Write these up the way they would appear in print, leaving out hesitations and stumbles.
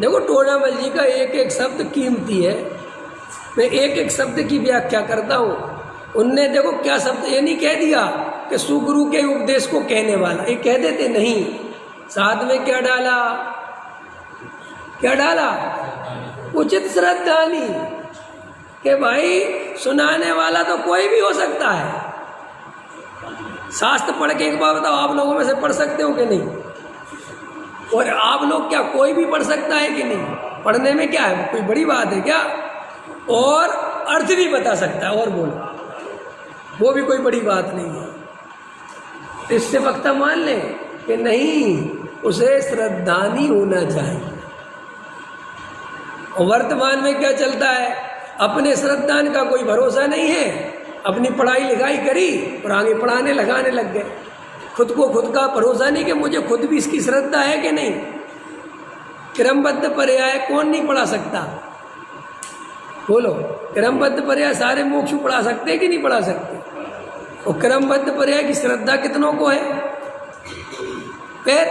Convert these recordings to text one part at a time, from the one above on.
देखो टोडामल जी का एक एक शब्द कीमती है, मैं एक एक शब्द की व्याख्या करता हूँ। उनने देखो क्या शब्द ये नहीं कह दिया कि सुगुरु के उपदेश को कहने वाला, ये कह देते नहीं, साथ में क्या डाला, क्या डाला, उचित श्रद्धानी, कि भाई सुनाने वाला तो कोई भी हो सकता है। शास्त्र पढ़ के एक बार बताओ, आप लोगों में से पढ़ सकते हो कि नहीं? और आप लोग क्या कोई भी पढ़ सकता है कि नहीं? पढ़ने में क्या है, कोई बड़ी बात है क्या? और अर्थ भी बता सकता है, और बोलो, वो भी कोई बड़ी बात नहीं है। इससे वक्ता मान ले कि नहीं, उसे श्रद्धानी होना चाहिए। और वर्तमान में क्या चलता है, अपने श्रद्धान का कोई भरोसा नहीं है, अपनी पढ़ाई लिखाई करी और आगे पढ़ाने लगाने लग गए। खुद को खुद का भरोसा नहीं कि मुझे खुद भी इसकी श्रद्धा है कि नहीं। क्रमबद्ध पर्याय कौन नहीं पढ़ा सकता, बोलो? क्रमबद्ध पर्याय सारे मोक्ष पढ़ा सकते हैं कि नहीं पढ़ा सकते? और क्रमबद्ध पर्याय की श्रद्धा कितनों को है? फिर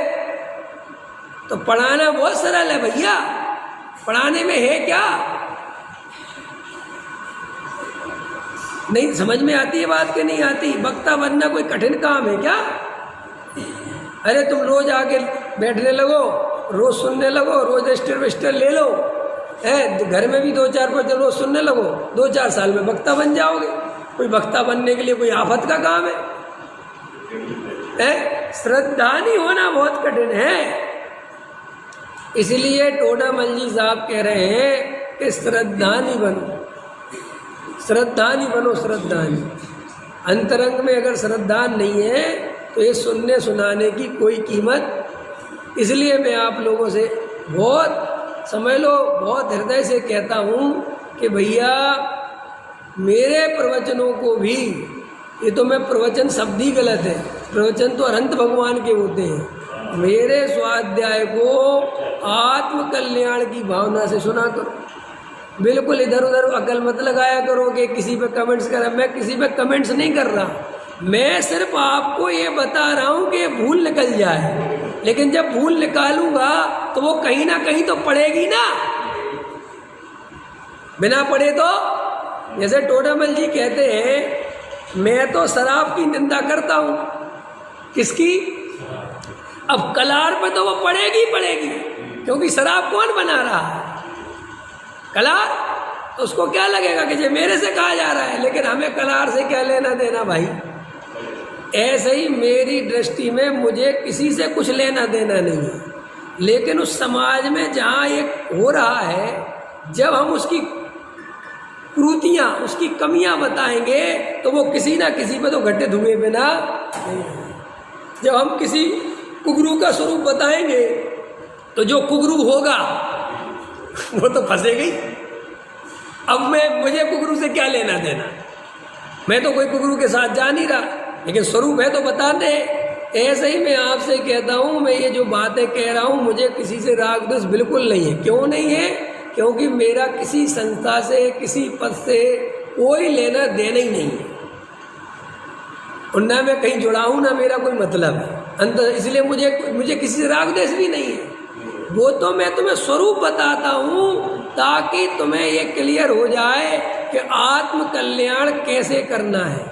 तो पढ़ाना बहुत सरल है भैया, पढ़ाने में है क्या? नहीं समझ में आती है बात कि नहीं आती? वक्ता बनना कोई कठिन काम है क्या? अरे तुम रोज आके बैठने लगो, रोज सुनने लगो, रोज रजिस्टर विस्टर ले लो, है घर में भी 2-4 रोज सुनने लगो, 2-4 साल में वक्ता बन जाओगे। कोई वक्ता बनने के लिए कोई आफत का काम है? श्रद्धानी होना बहुत कठिन है। इसलिए टोडामल जी साहब कह रहे हैं कि श्रद्धानी बनो, श्रद्धानी बनो, श्रद्धानी। अंतरंग में अगर श्रद्धा नहीं है तो ये सुनने सुनाने की कोई कीमत। इसलिए मैं आप लोगों से बहुत समझ लो, बहुत हृदय से कहता हूँ कि भैया मेरे प्रवचनों को भी, ये तो मैं प्रवचन शब्द ही गलत है, प्रवचन तो अनंत भगवान के होते हैं, मेरे स्वाध्याय को आत्म कल्याण की भावना से सुना करो। बिल्कुल इधर उधर अकल मत लगाया करो कि किसी पे कमेंट्स कर। मैं किसी पे कमेंट्स नहीं कर रहा, मैं सिर्फ आपको ये बता रहा हूँ कि भूल निकल जाए। लेकिन जब भूल निकालूंगा तो वो कहीं ना कहीं तो पड़ेगी ना, बिना पढ़े तो। जैसे टोडामल जी कहते हैं मैं तो शराब की निंदा करता हूँ, किसकी? अब कलार पे तो वो पड़ेगी पड़ेगी, क्योंकि शराब कौन बना रहा है? कलार। तो उसको क्या लगेगा कि ये मेरे से कहा जा रहा है, लेकिन हमें कलार से क्या लेना देना भाई। ऐसे ही मेरी दृष्टि में मुझे किसी से कुछ लेना देना नहीं है, लेकिन उस समाज में जहाँ एक हो रहा है, जब हम उसकी त्रुटियाँ, उसकी कमियाँ बताएंगे तो वो किसी ना किसी पे तो घटित हुए बिना नहीं। जब हम किसी कुगरू का स्वरूप बताएंगे तो जो कुगरू होगा वो तो फंसेगी। अब मुझे कुगरू से क्या लेना देना, मैं तो कोई कुगरू के साथ जा नहीं रहा, लेकिन स्वरूप है तो बता दे। ऐसे ही मैं आपसे कहता हूँ, मैं ये जो बातें कह रहा हूँ, मुझे किसी से राग द्वेष बिल्कुल नहीं है। क्यों नहीं है? क्योंकि मेरा किसी संस्था से, किसी पद से कोई लेना देना ही नहीं है, और ना मैं कहीं जुड़ा हूँ, ना मेरा कोई मतलब है अंतर। इसलिए मुझे किसी से राग द्वेष भी नहीं है। वो तो मैं तुम्हें स्वरूप बताता हूँ ताकि तुम्हें ये क्लियर हो जाए कि आत्म कल्याण कैसे करना है।